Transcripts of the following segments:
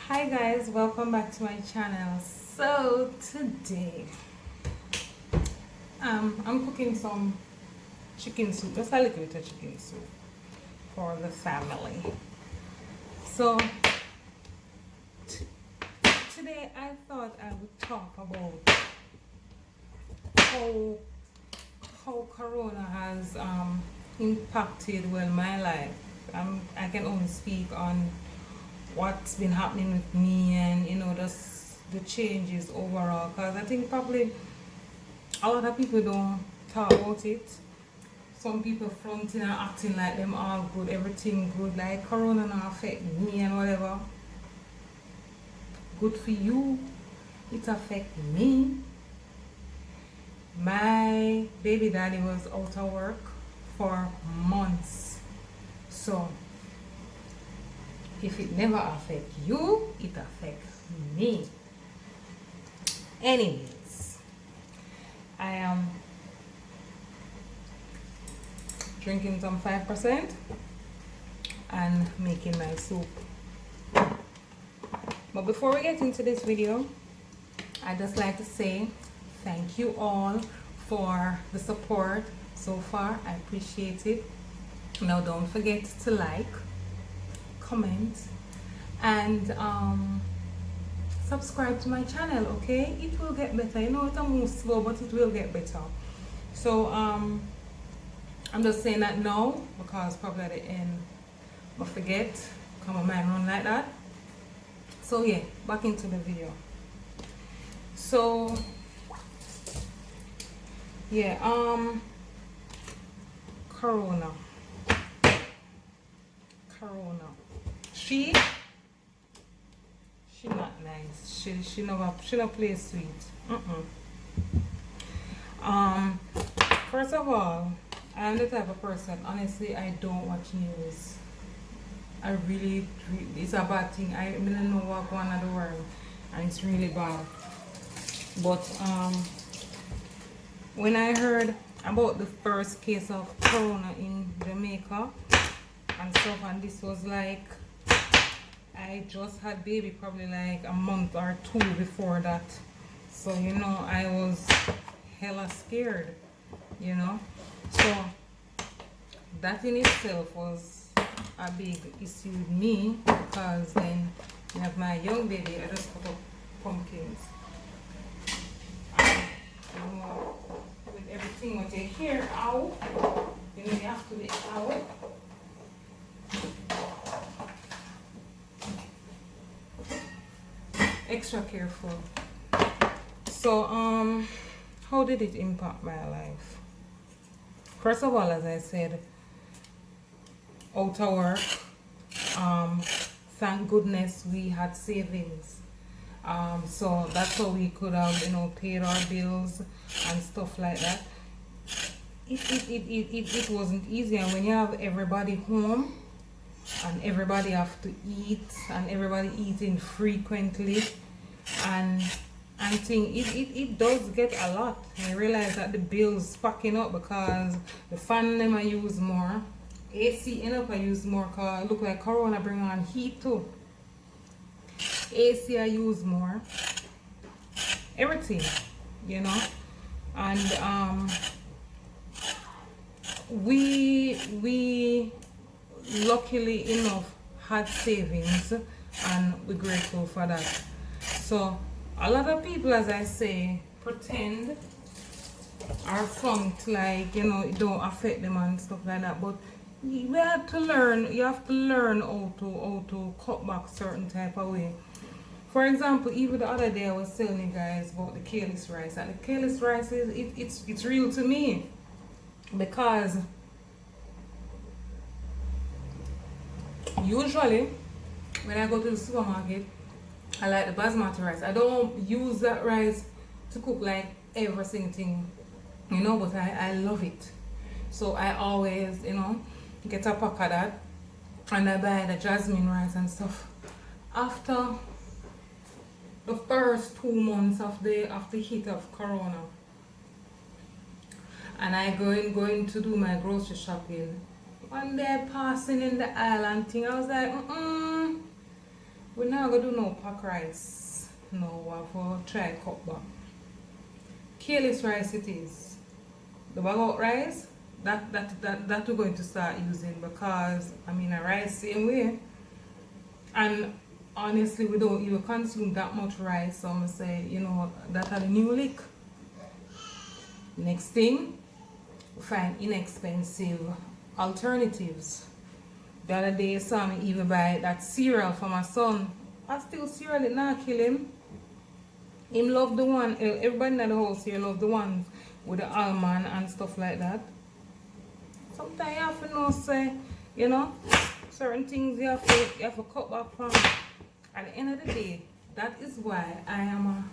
Hi guys, welcome back to my channel. So today I'm cooking some chicken soup, just a little bit of chicken soup for the family. So today I thought I would talk about how corona has impacted my life. I can only speak on what's been happening with me and the changes overall, because I think probably a lot of people don't talk about it. Some people fronting and acting like them all good, everything good, like corona not affect me and whatever. Good for you, it affect me. My baby daddy was out of work for months, so if it never affect you, it affects me. Anyways, I am drinking some 5% and making my soup. But before we get into this video, I just like to say thank you all for the support so far. I appreciate it. Now don't forget to like, comment, and subscribe to my channel. Okay, it will get better. You know, it's a move slow, but it will get better. So I'm just saying that now because probably at the end I forget, come on, mind run like that. So yeah, back into the video. So yeah, corona she not nice. She never play sweet. First of all, I'm the type of person, honestly, I don't watch news. I really, it's a bad thing. I don't know what's going on in the world, and it's really bad. But when I heard about the first case of corona in Jamaica and stuff, and this was like, I just had baby probably like a month or two before that, so you know, I was hella scared, you know. So that in itself was a big issue with me, because then I have my young baby. I just cut up pumpkins. You know, with everything what you hear out, you know, you have to be out. Extra careful. So how did it impact my life? First of all, as I said, out of work. Thank goodness we had savings. So that's how we could have, you know, paid our bills and stuff like that. It wasn't easy, and when you have everybody home and everybody have to eat and everybody eating frequently, and think it does get a lot. I realize that the bills packing up because the fan them I use more, AC end up I use more, cause look like corona bring on heat too. AC I use more, everything, you know. And we luckily enough had savings, and we're grateful for that. So a lot of people, as I say, pretend or front like, you know, it don't affect them and stuff like that, but we have to learn. You have to learn how to cut back certain type of way. For example, even the other day I was telling you guys about the careless rice, and the careless rice is it's real to me, because usually when I go to the supermarket, I like the basmati rice. I don't use that rice to cook like every single thing, you know, but I love it. So I always, you know, get a pack of that, and I buy the jasmine rice and stuff. After the first 2 months of the heat of corona, and I going to do my grocery shopping, one day passing in the aisle and thing, I was like, we're not gonna do no pack rice. No, we have to try cut back. Careless rice it is. The bag out rice, that we're going to start using, because I mean a rice same way. And honestly we don't even consume that much rice, so I'm gonna say, you know, that are the new lick. Next thing, we find inexpensive alternatives. The other day I saw me even buy that cereal for my son. I still cereal it not kill him. Him love the one, everybody in the house here love the ones with the almond and stuff like that. Sometimes you have to know, say, you know, certain things you have to cut back from. At the end of the day, that is why I am a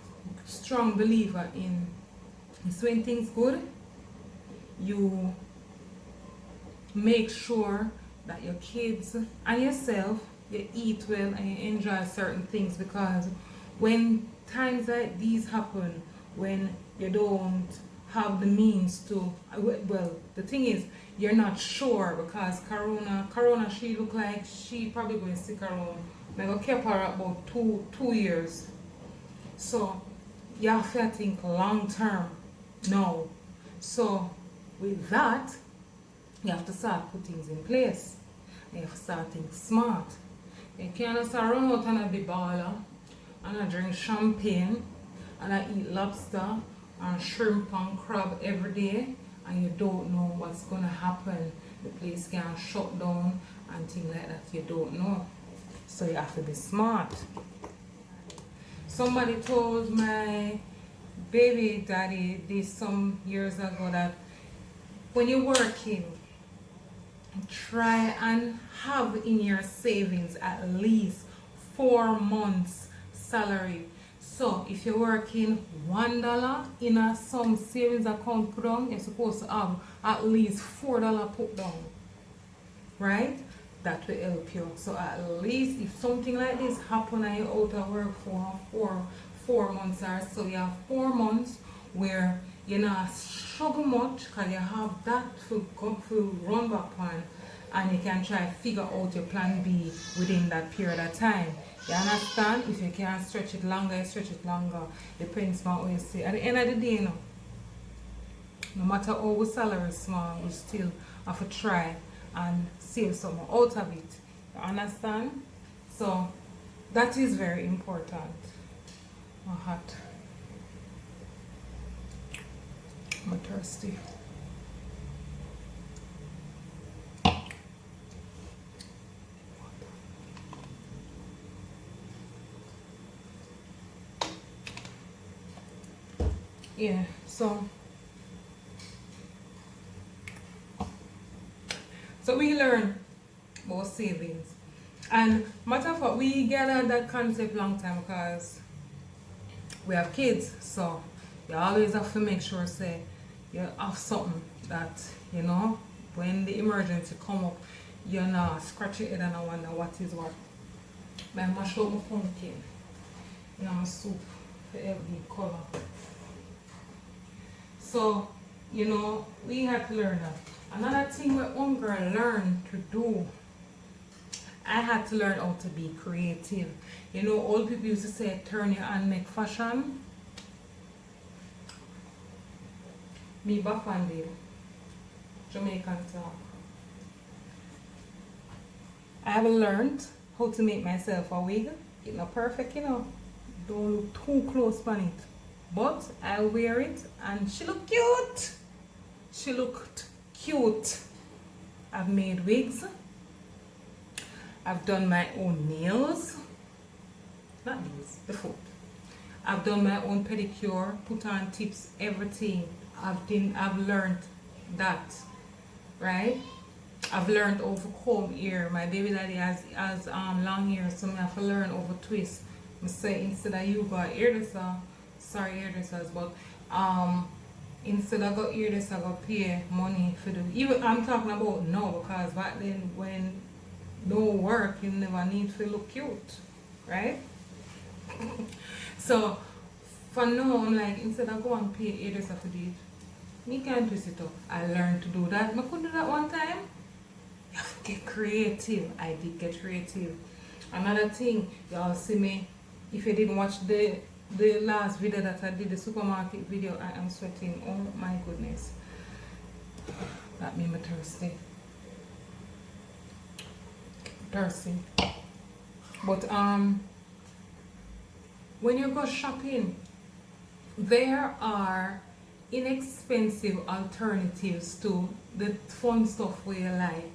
strong believer in, is when things good, you make sure that your kids and yourself, you eat well and you enjoy certain things, because when times like these happen, when you don't have the means to, well, the thing is, you're not sure, because corona she look like she probably going to stick around. I go keep her about two years. So you have to think long term now. So with that, you have to start put things in place. You have to start think smart. You can't just run out and be baller and I drink champagne and I eat lobster and shrimp and crab every day, and you don't know what's gonna happen. The place can shut down and things like that. You don't know. So you have to be smart. Somebody told my baby daddy this some years ago that when you're working, try and have in your savings at least 4 months salary. So if you're working $1 in a some savings account put on, you're supposed to have at least $4 put down, right? That will help you. So at least if something like this happen and you're out of work for 4 months or so, you have 4 months where you're not struggle much, because you have that to run back on, and you can try to figure out your plan B within that period of time. You understand? If you can stretch it longer, you stretch it longer. Depends on what you say. At the end of the day, you know, no matter how our salary is small, we still have to try and save some out of it. You understand? So that is very important. I'm hot. I'm thirsty. Yeah, so we learn about savings, and matter of fact, we gathered that concept long time because we have kids. So you always have to make sure, say, you have something that, you know, when the emergency come up, you're not scratching your head and I wonder what is what. I mash up my pumpkin in my soup for every color. So, you know, we had to learn that. Another thing my own girl learned to do, I had to learn how to be creative. You know, old people used to say, turn your hand, make fashion. Me Bafandi, Jamaican talk. I have learned how to make myself a wig. It's not perfect, you know. Don't look too close on it. But I wear it and she looked cute. She looked cute. I've made wigs. I've done my own nails. Not these, the foot. I've done my own pedicure, put on tips, everything. I've learned that, right? I've learned over comb hair. My baby daddy has long hair, so I have to learn over twist. I say instead of you got hairdresser, sorry hairdressers, but instead of go hairdresser, I go pay money for the. Even I'm talking about now, because back then when no work, you never need to look cute, right? So for now, I'm like, instead of go and pay hairdresser for it, me can twist it up. I learned to do that. I could do that one time. You have to get creative. I did get creative. Another thing, y'all see me, if you didn't watch the last video that I did, the supermarket video, I am sweating. Oh my goodness. That made me thirsty. Thirsty. But when you go shopping, there are inexpensive alternatives to the fun stuff we like.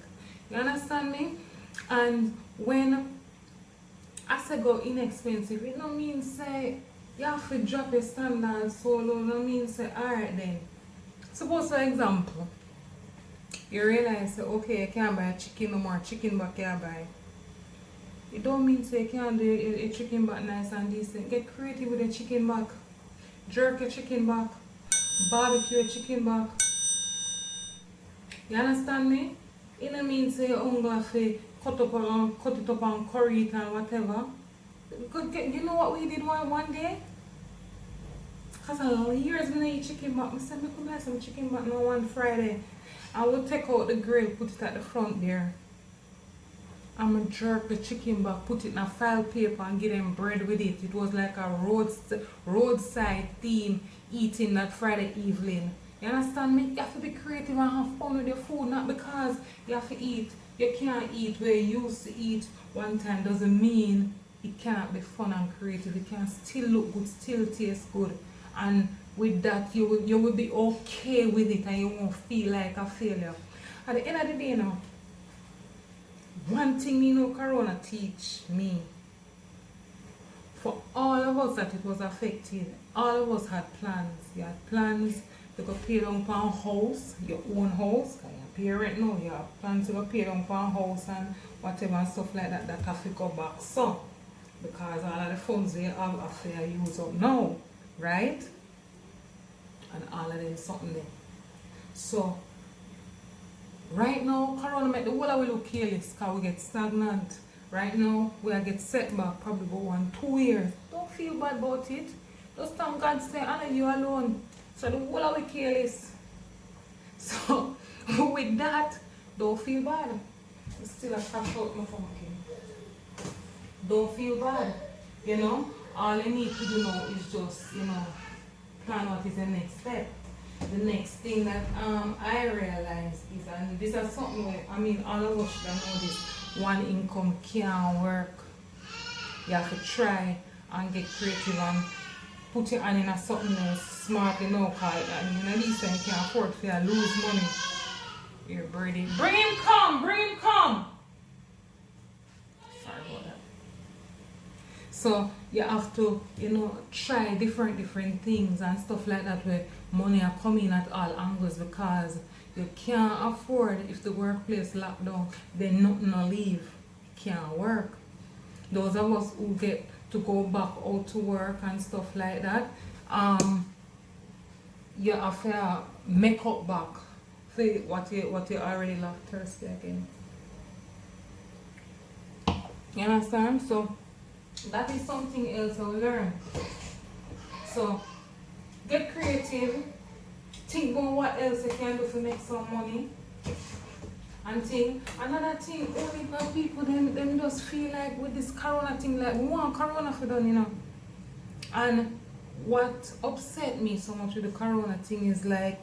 You understand me? And when I say go inexpensive, it don't mean say you have to drop your standards so low. It don't mean say alright then. Suppose for example, you realize say okay, you can't buy chicken no more, chicken back you buy. It don't mean say you can't do a chicken back nice and decent. Get creative with the chicken back. Jerk your chicken back. Barbecue your chicken back. You understand me? It don't mean say you have to cut it up and curry it and whatever. You know what we did one day? Because a years when I eat chicken back, I said I could buy some chicken back now one Friday. I would take out the grill, put it at the front there. I'm gonna jerk the chicken back, put it in a file paper and give them bread with it. It was like a roadside theme eating that Friday evening. You understand me? You have to be creative and have fun with your food, not because you have to eat. You can't eat where you used to eat one time doesn't mean it cannot be fun and creative. It can still look good, still taste good. And with that, you will be okay with it and you won't feel like a failure. At the end of the day now, one thing Corona teach me, for all of us that it was affected, all of us had plans. You had plans to go pay down for a house, your own house, because you pay rent now, you have plans to go pay down for a house and whatever and stuff like that have to go back. So, because all of the funds we have to use up now, right? And all of them something there. So, right now, Corona make the whole of we look careless because we get stagnant. Right now, we get set back probably about 1-2 years. Don't feel bad about it. Just thank God say, Anna, you alone. So the whole of we careless. So, with that, don't feel bad. It's still a crash out my pumpkin. Don't feel bad. You know, all you need to do now is just, plan what is the next step. The next thing that I realized is, and this is something where, all of us should know this, one income can't work. You have to try and get creative and put your hand in something else smart, because these things you can't afford to lose money. Here, Brady. Bring him come! Sorry about that. So you have to, try different things and stuff like that where money are coming at all angles, because you can't afford, if the workplace locked down, then nothing will leave. It can't work. Those of us who get to go back out to work and stuff like that, you have to make up back for what you already lost Thursday again. You understand? So that is something else I learn. So get creative, think about what else you can do to make some money. And think, another thing, only people them just feel like with this Corona thing, like we want Corona for done, And what upset me so much with the Corona thing is like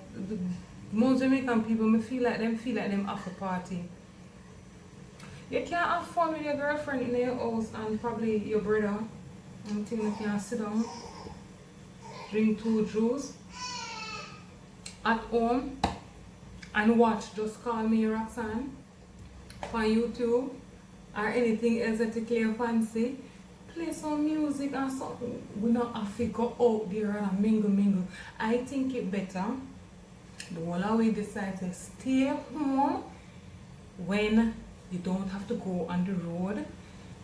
most Jamaican people feel like them after party. You can't have fun with your girlfriend in your house and probably your brother and think you can sit down, drink 2 juice at home and watch Just Call Me Roxanne on YouTube or anything else that you clear fancy. Play some music and something. We don't have to go out there and mingle. I think it better the whole of we decide to stay home when you don't have to go on the road.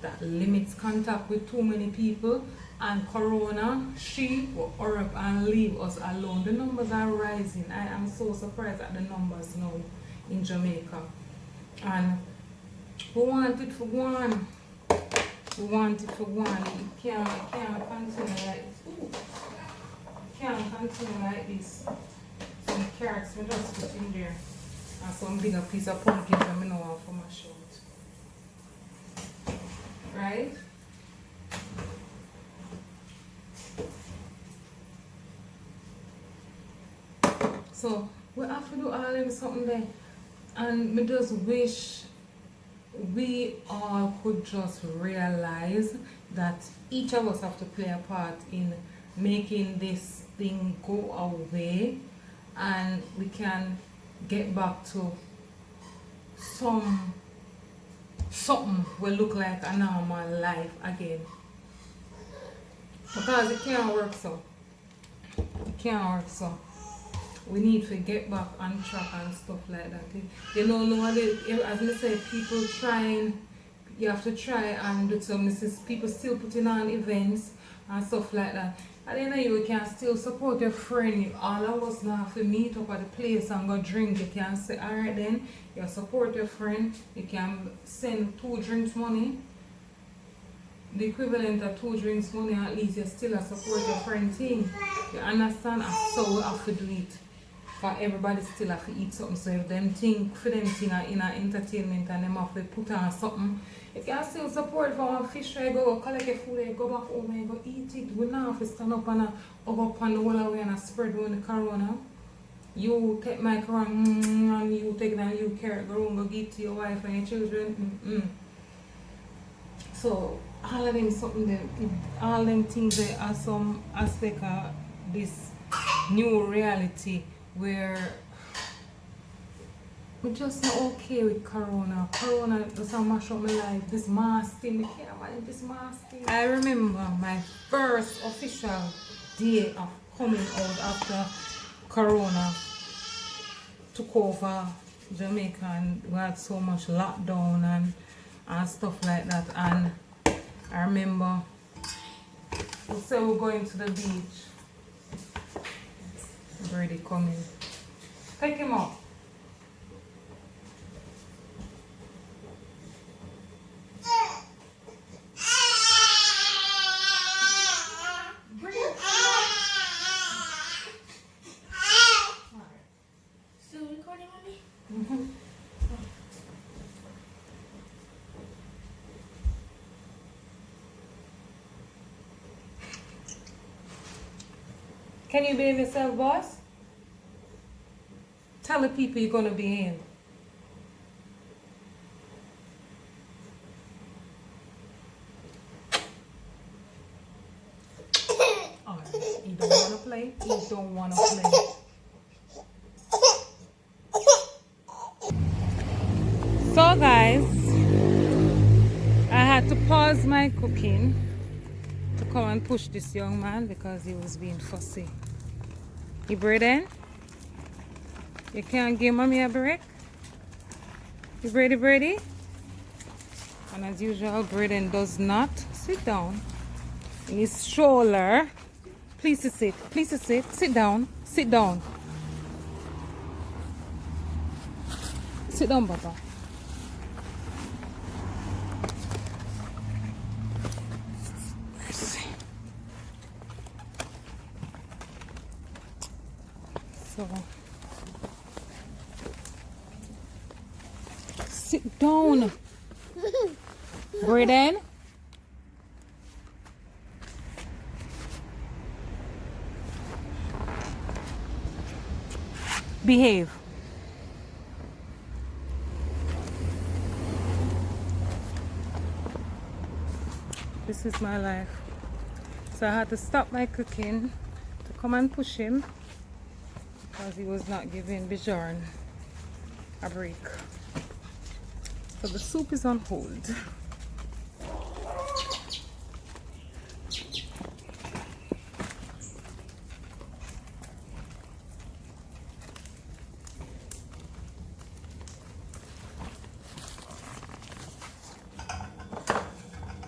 That limits contact with too many people. And Corona, she will hurry up and leave us alone. The numbers are rising. I am so surprised at the numbers now in Jamaica. And we want it for one. We want it for one. It can't continue like this. Ooh. It can't continue like this. Some carrots, we just put in there. And some bigger piece of pumpkin that I know for my short. right? So we have to do all them something there. And me just wish we all could just realize that each of us have to play a part in making this thing go away, and we can get back to something will look like a normal life again. Because it can't work so. It can't work so. We need to get back on track and stuff like that. You know, nowadays, as I say, people trying, you have to try and do some. This is people still putting on events and stuff like that. At the end of the day, you can still support your friend. All of us now have to meet up at the place and go drink. You can say, alright then, you support your friend. You can send 2 drinks money. The equivalent of 2 drinks money, at least you still support your friend thing. You understand? And so we have to do it. Because everybody still have to eat something. So if them think for them thing in an entertainment and them have to put on something, you can still support for one fish where you go collect your food, you go back home and you go eat it. We now have to stand up and hug up on the whole away and spread around the corona. You take my corona and you take that, you carry it, go home, go give to your wife and your children. So all of them something there, all them things there are some aspect of this new reality where we're just not okay with corona. Corona doesn't mash up my life. This mask thing, I can't manage this mask thing. I remember my first official day of coming out after corona took over Jamaica, and we had so much lockdown and stuff like that. And I remember we said we're going to the beach. Brady coming. Take him up. Still recording on me? Mm-hmm. Can you behave yourself, boss? Tell the people you're gonna be in. Alright, you don't wanna play? You don't wanna play. So guys, I had to pause my cooking to come and push this young man because he was being fussy. You breathing? You can't give mommy a break? You Brady? And as usual, Braden does not sit down in his stroller. Please to sit. Please to sit. Sit down. Sit down. Sit down, Papa. So sit down. Braden. Behave. This is my life. So I had to stop my cooking to come and push him because he was not giving Bijarn a break. So the soup is on hold.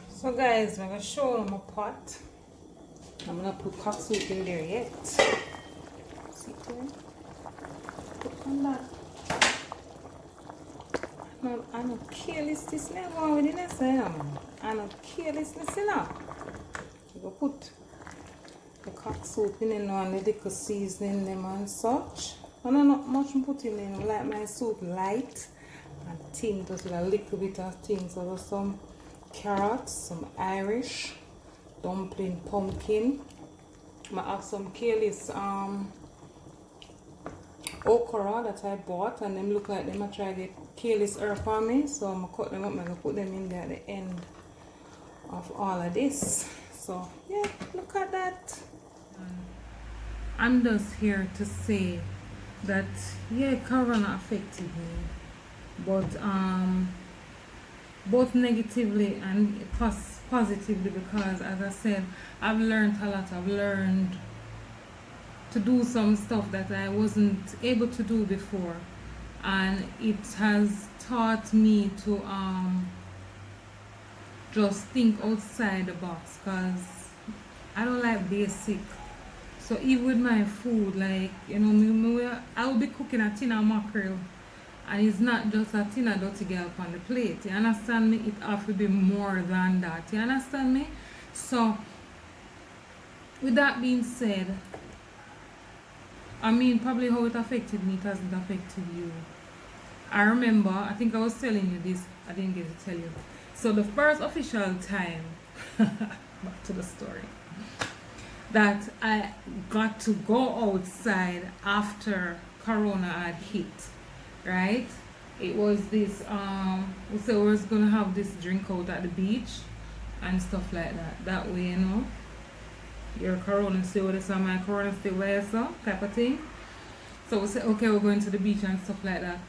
So guys, I'm going to show them a pot. I'm going to put cock soup in there yet. See there? Put on that. I'm not careless this now. What did I say? I'm not carelessness enough. You go put the cock soup in and on the little seasoning them and such. I don't know much putting in. I like my soup light and thin, just with a little bit of things. So some carrots, some Irish, dumpling, pumpkin. I have some Kaylee's okra that I bought, and them look like them I try to get Kaylee's herb for me, so I'm gonna cut them up and I'm gonna put them in there at the end of all of this. So yeah, look at that. I'm just here to say that yeah, corona affected me, but both negatively and positively, because as I said, I've learned a lot. I've learned to do some stuff that I wasn't able to do before, and it has taught me to just think outside the box, because I don't like basic. So even with my food, like, you know, I will be cooking a tin of mackerel, and it's not just a tin of dirty girl on the plate. You understand me? It have to be more than that. You understand me? So with that being said, I mean, probably how it affected me, it hasn't affected you. I remember, I think I was telling you this, I didn't get to tell you. So the first official time, back to the story, that I got to go outside after Corona had hit, right? It was this, we said we was gonna have this drink out at the beach and stuff like that. That way, you know, your Corona stay with us and my Corona stay with us, type of thing. So we said, okay, we're going to the beach and stuff like that.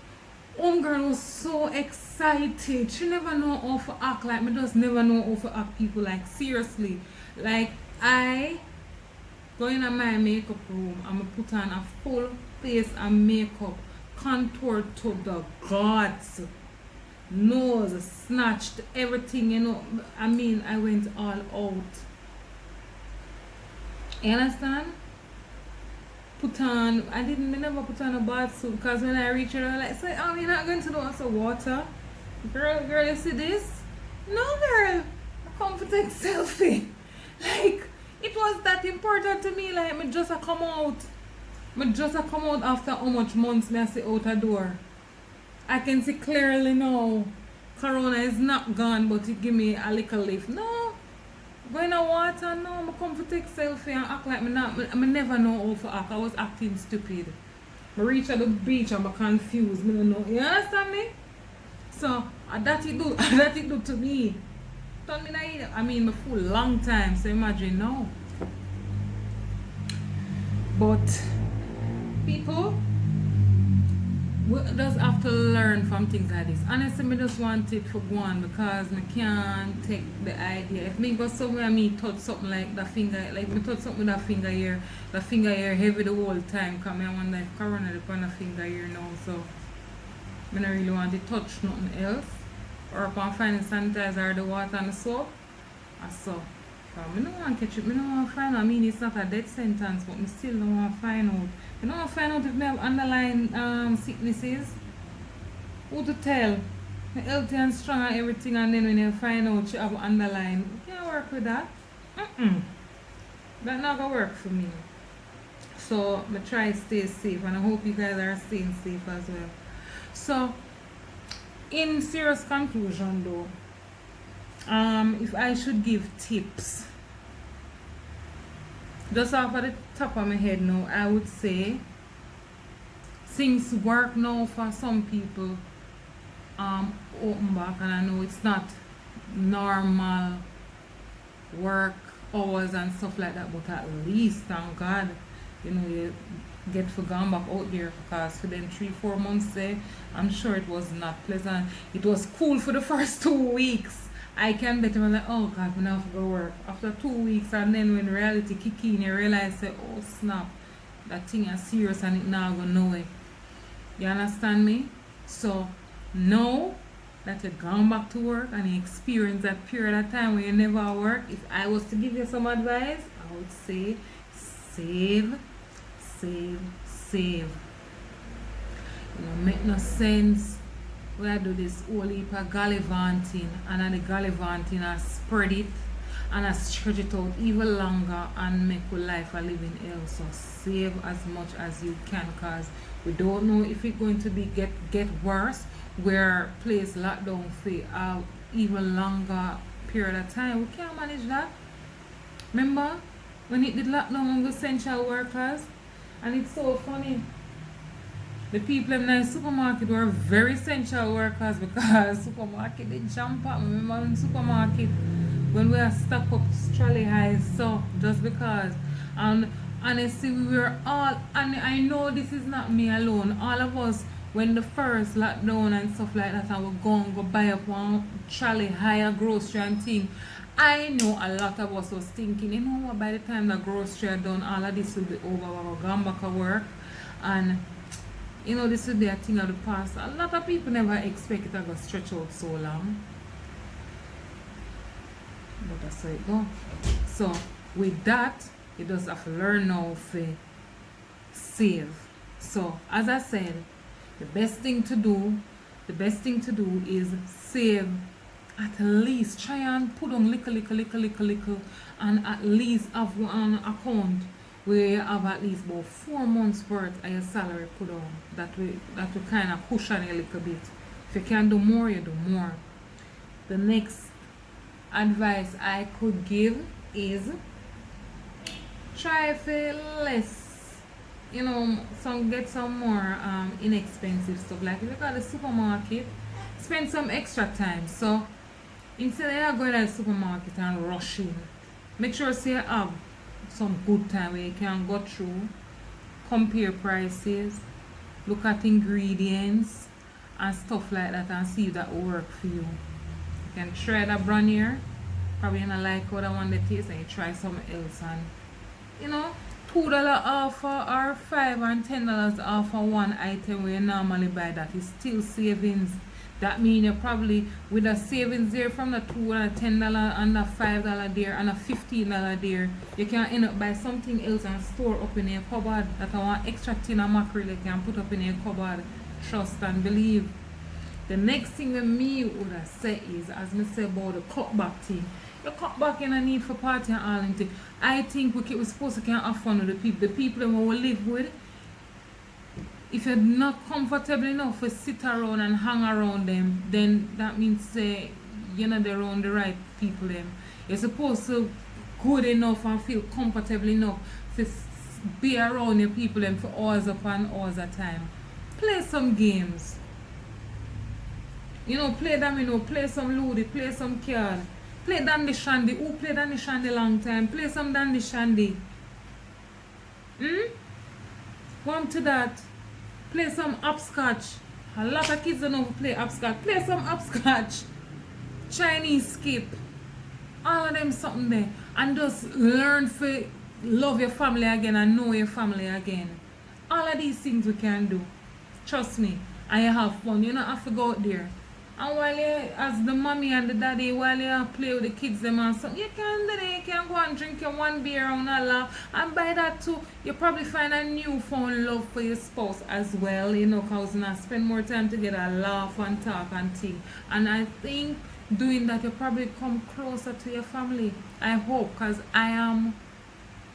Girl was so excited. She never know how to act. Like, me just never know how to act people. Like, seriously. Like, I go in my makeup room, I'm gonna put on a full face of makeup, contour to the gods, nose snatched, everything, you know. I mean, I went all out. You understand? I never put on a bath suit, because when I reach it, I was like, oh, you're not going to do us water? Girl, you see this? No, girl. I come to take selfie. Like, it was that important to me. Like, me just a come out. After how much months me I see out a door. I can see clearly now. Corona is not gone, but it give me a little lift. No. Going to water, no. I come to take selfie and act like I never know how to act. I was acting stupid. I reach at the beach and I'm confused. I don't know. You understand me? So, that it do to me. I mean, my full long time, so imagine now. But people, we just have to learn from things like this. Honestly, I just want it for one, because I can't take the idea. If me go somewhere and me touch something like that finger, like me touch something with that finger here heavy the whole time, because I wonder if Corona upon the finger here now, so I don't really want to touch nothing else. Or upon finding sanitizer or the water and the soap. I saw. So I don't want to catch it. I don't want to find out. I mean, it's not a death sentence, but I still don't want to find out. I don't want to find out if I have underlying sicknesses. Who to tell? I'm healthy and strong and everything, and then when you find out you have underlying, you can't work with that. That not going to work for me. So I try to stay safe, and I hope you guys are staying safe as well. So, in serious conclusion though, if I should give tips, just off at the top of my head now, I would say things work now for some people open back, and I know it's not normal work hours and stuff like that, but at least, thank God, you know, you get for going back out there, because for them 3-4 months there, I'm sure it was not pleasant. It was cool for the first 2 weeks. I can bet I'm like, oh God, I'm not go work. After 2 weeks, and then when reality kick in, you realize say, oh snap, that thing is serious and it now go nowhere. You understand me? So now that you've gone back to work and you experience that period of time where you never work, if I was to give you some advice, I would say save. You know, make no sense where I do this whole heap of gallivanting, and then the gallivanting I spread it and I stretch it out even longer and make your life a living hell. So save as much as you can, because we don't know if it's going to be get worse, where place lockdown for even longer period of time. We can't manage that. Remember when it did lockdown on the essential workers? And it's so funny. The people in the supermarket were very essential workers because supermarket did jump up. Remember in supermarket when we are stuck up trolley highs, so just because. And honestly we were all, and I know this is not me alone, all of us when the first lockdown and stuff like that and we go buy up one trolley higher grocery and thing. I know a lot of us was thinking, you know what, by the time the grocery are done, all of this will be over, we're going back to work. And you know, this will be a thing of the past. A lot of people never expect it to go stretch out so long. But that's how it goes. So with that, you just have to learn now to save. So as I said, the best thing to do is save. At least try and put on little and at least have one account where you have at least about 4 months worth of your salary put on. That will kind of cushion you a little bit. If you can do more, you do more. The next advice I could give is try for less, you know, get some more inexpensive stuff. Like if you go to the supermarket, spend some extra time. So instead of going to the supermarket and rushing, make sure you have some good time where you can go through, compare prices, look at ingredients and stuff like that and see if that will work for you. You can try that brand here, probably not like how that one they taste, and you try something else, and you know, $2 off or $5 and $10 off for one item where you normally buy, that is still savings. That means you probably with a savings there from the $2 and $10 and the $5 there and a $15 there, you can end up buy something else and store up in your cupboard. That one extra tin of mackerel you can put up in your cupboard. Trust and believe. The next thing that me would have said is, as I said about the cutback thing, you cut back in a need for party and all thing. I think we're supposed to can have fun with the people that we live with. If you're not comfortable enough to sit around and hang around them, then that means you're not around the right people them. You're supposed to good enough and feel comfortable enough to be around your people them for hours upon hours at time. Play some games. You know, play them, you know, play some Ludi, play some card. Play Dandy Shandy. Who played Dandy Shandy long time? Play some Dandy Shandy. One to that. Play some hopscotch. A lot of kids don't know how to play hopscotch. Play some hopscotch. Chinese skip. All of them something there. And just learn to love your family again and know your family again. All of these things we can do. Trust me. And you have fun. You don't have to go out there. And while you, as the mommy and the daddy, while you play with the kids them and something, you can go and drink your one beer and all that. And by that too, you probably find a newfound love for your spouse as well, you know, because you spend more time together, laugh and talk and think. And I think doing that, you probably come closer to your family. I hope, because I am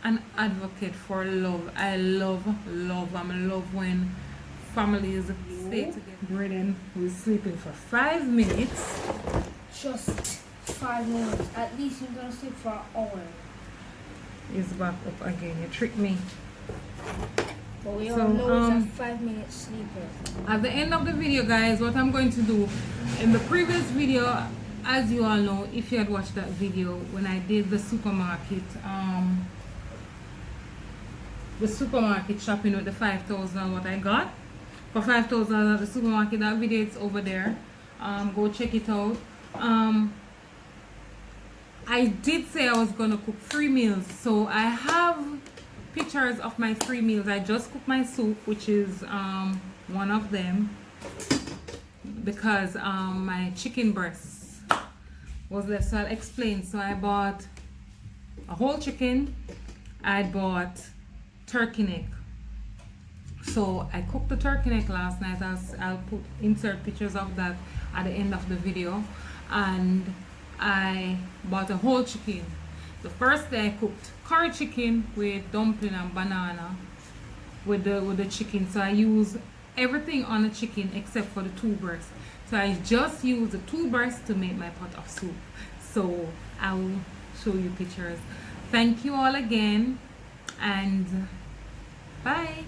an advocate for love. I love. I'm in love when families stay together. Braden was sleeping for 5 minutes. Just 5 minutes. At least you're gonna sleep for an hour. He's back up again. You tricked me. But we all know he's a 5 minute sleeper. At the end of the video, guys, what I'm going to do, in the previous video, as you all know, if you had watched that video when I did the supermarket shopping with the 5,000 what I got for 5,000 at the supermarket, that video is over there. Go check it out. I did say I was gonna cook 3 meals, so I have pictures of my 3 meals. I just cooked my soup, which is one of them, because my chicken breast was left, so I'll explain. So I bought a whole chicken. I bought turkey neck. So I cooked the turkey neck last night. I'll insert pictures of that at the end of the video. And I bought a whole chicken. The first day I cooked curry chicken with dumpling and banana with the chicken. So I used everything on the chicken except for the 2 breasts. So I just used the 2 breasts to make my pot of soup. So I will show you pictures. Thank you all again, and bye.